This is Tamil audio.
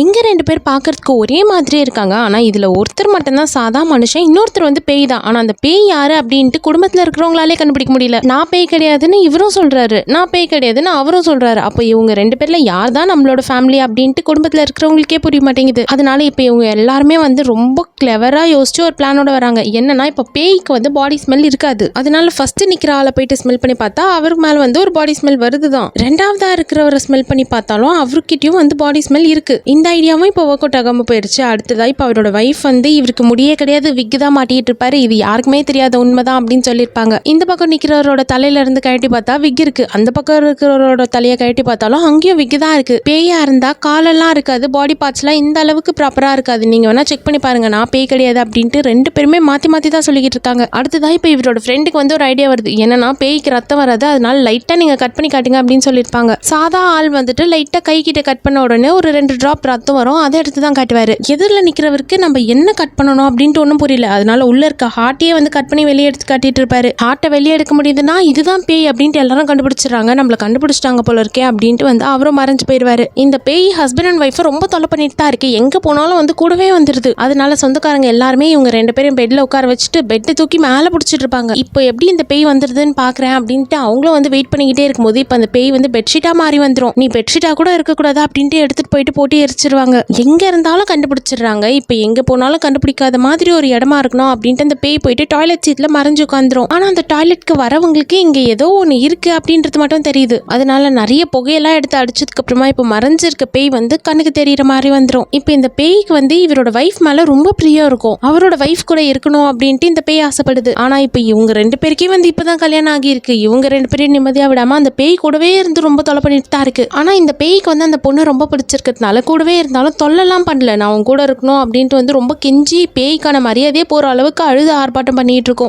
எங்க 2 பேர் பார்க்கறதுக்கு ஒரே மாதிரியே இருக்காங்க. ஆனா, இதுல ஒருத்தர் மட்டும் தான் சாதா மனுஷன். இன்னொருத்தர் வந்து பேய் தான். ஆனா, அந்த பேய் யாரு அப்படின்ட்டு குடும்பத்துல இருக்கிறவங்களாலே கண்டுபிடிக்க முடியல. நான் பேய் கிடையாதுன்னு இவரும் சொல்றாரு. நான் பேய் கிடையாதுன்னு அவரும் சொல்றாரு. அப்ப இவங்க 2 பேர்ல யார் தான் நம்மளோட ஃபேமிலி அப்படின்ட்டு குடும்பத்துல இருக்கிறவங்களுக்கே புரிய மாட்டேங்குது. அதனால இப்ப இவங்க எல்லாருமே வந்து ரொம்ப கிளவரா யோசிச்சு ஒரு பிளானோட வராங்க. என்னன்னா, இப்ப பேய்க்கு வந்து பாடி ஸ்மெல் இருக்காது. அதனால ஃபர்ஸ்ட் நிக்கிற ஆளை போயிட்டு ஸ்மெல் பண்ணி பார்த்தா அவருக்கு மேல வந்து ஒரு பாடி ஸ்மெல் வருதுதான். ரெண்டாவதா இருக்கிறவரை ஸ்மெல் பண்ணி பார்த்தாலும் அவர்கிட்டயும் வந்து பாடி ஸ்மெல் இருக்கு. இந்த ஐடியாவும் இப்போ ஒர்க் அவுட் ஆகாம போயிடுச்சு. அடுத்ததா இப்போ அவரோட வைஃப் வந்து இவருக்கு முடியே கிடையாது, விக்கு தான் மாட்டிட்டு இருப்பாரு, இது யாருக்குமே தெரியாத உண்மைதான் அப்படின்னு சொல்லியிருப்பாங்க. இந்த பக்கம் நிக்கிறவரோட தலையில இருந்து கழட்டி பார்த்தா விக் இருக்கு, அந்த பக்கம் இருக்கிறவரோட தலையை கழட்டி பார்த்தாலும் அங்கேயும் விக்கு தான் இருக்கு. பேயா இருந்தா காலெல்லாம் இருக்காது, பாடி பார்ட்ஸ் எல்லாம் இந்த அளவுக்கு ப்ராப்பரா இருக்காது, நீங்க வேணா செக் பண்ணி பாருங்க, நான் பேய் கிடையாது அப்படின்ட்டு 2 பேருமே மாத்தி மாத்தி தான் சொல்லிக்கிட்டு இருக்காங்க. அடுத்ததா இப்போ இவரோட ஃப்ரெண்டுக்கு வந்து ஒரு ஐடியா வருது. என்னன்னா, பேய்க்கு ரத்தம் வராது, அதனால லைட்டா நீங்க கட் பண்ணி காட்டுங்க அப்படின்னு சொல்லியிருப்பாங்க. சாதா ஆள் வந்துட்டு லைட்டா கை கிட்ட கட் பண்ண உடனே ஒரு 2 டிராப் ரத்தம் வரும், அதை எடுத்து தான் காட்டுவாரு. எதிரில் நிக்கிறவருக்கு நம்ம என்ன கட் பண்ணணும் அப்படின்ட்டு ஒன்றும் புரியல. அதனால உள்ள இருக்க ஹார்ட்டையே வந்து கட் பண்ணி வெளியே எடுத்து காட்டிட்டு இருப்பாரு. ஹார்ட்டை வெளியே எடுக்க முடியுதுன்னா இதுதான் பேய் அப்படின்ட்டு எல்லாரும் கண்டுபிடிச்சிடறாங்க. நம்மள கண்டுபிடிச்சிட்டாங்க போல இருக்கே அப்படின்ட்டு வந்து அவரும் மறைஞ்சு போயிடுவாரு. இந்த பேய் ஹஸ்பண்ட் அண்ட் ஒய்ஃபை ரொம்ப தொலை பண்ணிட்டு தான் இருக்கு. எங்க போனாலும் வந்து கூடவே வந்துருது. அதனால சொந்தக்காரங்க எல்லாருமே இவங்க 2 பேரும் பெட்ல உட்கார வச்சுட்டு பெட்டை தூக்கி மேலே பிடிச்சிட்டு இருப்பாங்க. இப்போ எப்படி இந்த பேய் வந்துருதுன்னு பாக்குறேன் அப்படின்ட்டு அவங்களும் வந்து வெயிட் பண்ணிக்கிட்டே இருக்கும்போது இப்போ அந்த பேய் வந்து பெட்ஷீட்டா மாறி வந்துடும். நீ பெட்ஷீட்டா கூட இருக்கக்கூடாது அப்படின்ட்டு எடுத்துட்டு போயிட்டு போட்டி எரிச்சிருவாங்க. எங்க இருந்தாலும் கண்டுபிடிச்சிடுறாங்க. இப்போ எங்க போனாலும் கண்டுபிடிக்காத மாதிரி ஒரு இடமா இருக்கணும் அப்படின்ட்டு அந்த பேய் போயிட்டு டாய்லெட் சீட்ல மறைஞ்சு உட்காந்துரும். ஆனா அந்த டாய்லெட்க்கு வரவங்களுக்கு இங்க ஏதோ ஒன்று இருக்கு அப்படின்றது மட்டும் தெரியுது. அதனால நிறைய புகையெல்லாம் எடுத்து அடிச்சதுக்கு அப்புறமா இப்போ மறைஞ்சிருக்க பேய் வந்து கண்ணுக்கு தெரியற மாதிரி வந்துடும். இப்போ இந்த பேய்க்கு வந்து இவரோட வைஃப் மேல ரொம்ப பிரியம் இருக்கும். அவரோட வைஃப் கூட இருக்கணும் அப்படின்ட்டு இந்த பேய் ஆசைப்படுது. ஆனா இப்போ இவங்க 2 பேருக்கே வந்து இப்பதான் கல்யாணம் ஆகி இருக்கு. இவங்க 2 பேரையும் நிம்மதியா விடாம அந்த பேய் கூடவே இருந்து ரொம்ப தொலை பண்ணிட்டு தான் இருக்கு. ஆனா இந்த பேய்க்கு வந்து அந்த பொண்ணு ரொம்ப பிடிச்சிருக்கிறதுனால கூடவே இருந்தாலும் தொல்லலாம் பண்ணல. நான் உன் கூட இருக்கணும் அப்படின்ட்டு வந்து ரொம்ப கெஞ்சி பேய்க்கான மரியாதையே போற அளவுக்கு அழுது ஆர்ப்பாட்டம் பண்ணிட்டு இருக்கோம்.